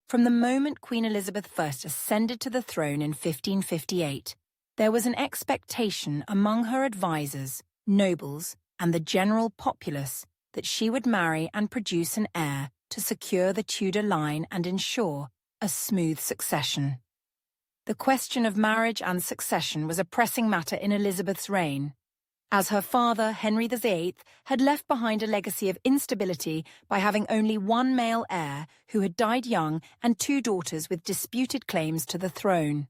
From the moment Queen Elizabeth I ascended to the throne in 1558, there was an expectation among her advisers, nobles, and the general populace that she would marry and produce an heir to secure the Tudor line and ensure a smooth succession. The question of marriage and succession was a pressing matter in Elizabeth's reign, as her father, Henry VIII, had left behind a legacy of instability by having only one male heir who had died young and two daughters with disputed claims to the throne.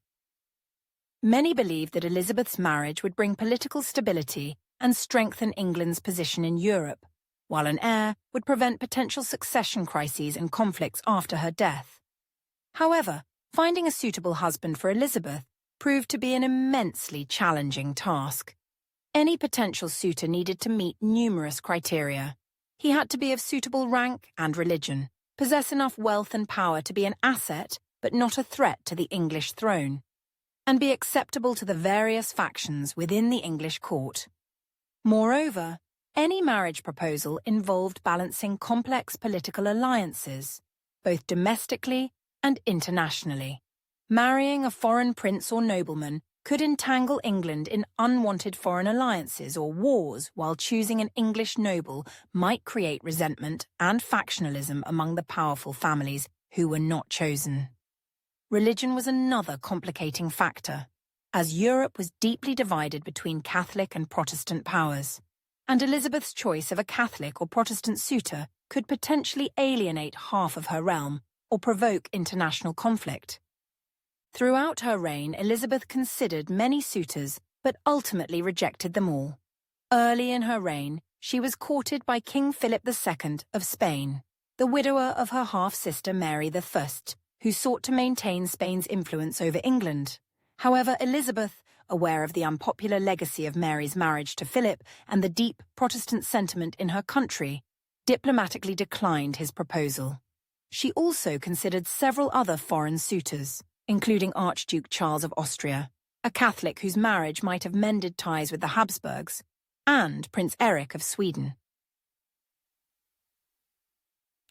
Many believed that Elizabeth's marriage would bring political stability and strengthen England's position in Europe, while an heir would prevent potential succession crises and conflicts after her death. However, finding a suitable husband for Elizabeth proved to be an immensely challenging task. Any potential suitor needed to meet numerous criteria. He had to be of suitable rank and religion, possess enough wealth and power to be an asset but not a threat to the English throne, and be acceptable to the various factions within the English court. Moreover, any marriage proposal involved balancing complex political alliances, both domestically and internationally. Marrying a foreign prince or nobleman could entangle England in unwanted foreign alliances or wars, while choosing an English noble might create resentment and factionalism among the powerful families who were not chosen. Religion was another complicating factor, as Europe was deeply divided between Catholic and Protestant powers, and Elizabeth's choice of a Catholic or Protestant suitor could potentially alienate half of her realm or provoke international conflict. Throughout her reign, Elizabeth considered many suitors, but ultimately rejected them all. Early in her reign, she was courted by King Philip II of Spain, the widower of her half-sister Mary I, who sought to maintain Spain's influence over England. However, Elizabeth, aware of the unpopular legacy of Mary's marriage to Philip and the deep Protestant sentiment in her country, diplomatically declined his proposal. She also considered several other foreign suitors, including Archduke Charles of Austria, a Catholic whose marriage might have mended ties with the Habsburgs, and Prince Eric of Sweden,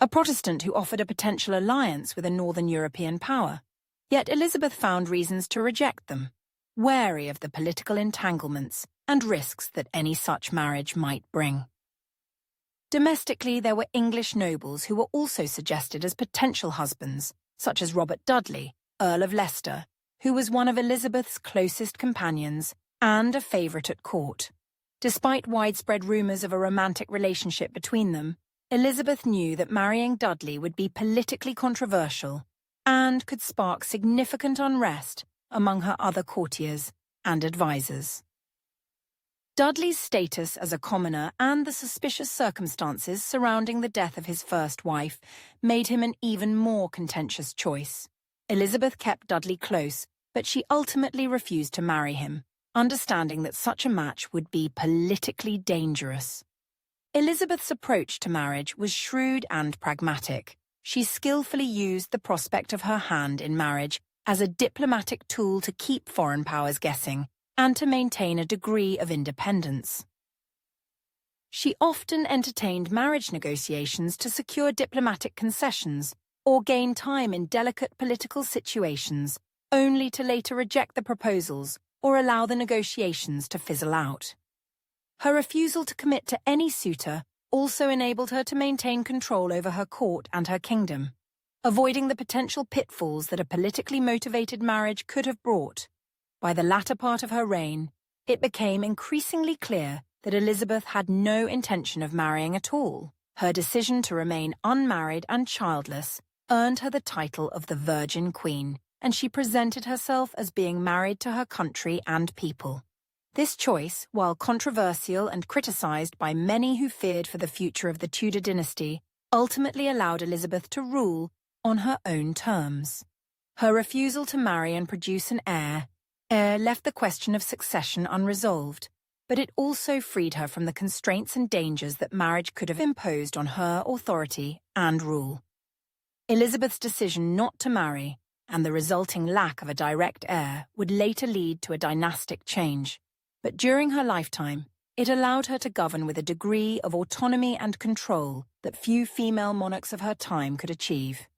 a Protestant who offered a potential alliance with a northern European power. Yet Elizabeth found reasons to reject them, wary of the political entanglements and risks that any such marriage might bring. Domestically, there were English nobles who were also suggested as potential husbands, such as Robert Dudley, Earl of Leicester, who was one of Elizabeth's closest companions and a favourite at court. Despite widespread rumours of a romantic relationship between them, Elizabeth knew that marrying Dudley would be politically controversial and could spark significant unrest among her other courtiers and advisers. Dudley's status as a commoner and the suspicious circumstances surrounding the death of his first wife made him an even more contentious choice. Elizabeth kept Dudley close, but she ultimately refused to marry him, understanding that such a match would be politically dangerous. Elizabeth's approach to marriage was shrewd and pragmatic. She skillfully used the prospect of her hand in marriage as a diplomatic tool to keep foreign powers guessing and to maintain a degree of independence. She often entertained marriage negotiations to secure diplomatic concessions or gain time in delicate political situations, only to later reject the proposals or allow the negotiations to fizzle out. Her refusal to commit to any suitor also enabled her to maintain control over her court and her kingdom, avoiding the potential pitfalls that a politically motivated marriage could have brought. By the latter part of her reign, it became increasingly clear that Elizabeth had no intention of marrying at all. Her decision to remain unmarried and childless earned her the title of the Virgin Queen, and she presented herself as being married to her country and people. This choice, while controversial and criticised by many who feared for the future of the Tudor dynasty, ultimately allowed Elizabeth to rule on her own terms. Her refusal to marry and produce an heir left the question of succession unresolved, but it also freed her from the constraints and dangers that marriage could have imposed on her authority and rule. Elizabeth's decision not to marry and the resulting lack of a direct heir would later lead to a dynastic change, but during her lifetime, it allowed her to govern with a degree of autonomy and control that few female monarchs of her time could achieve.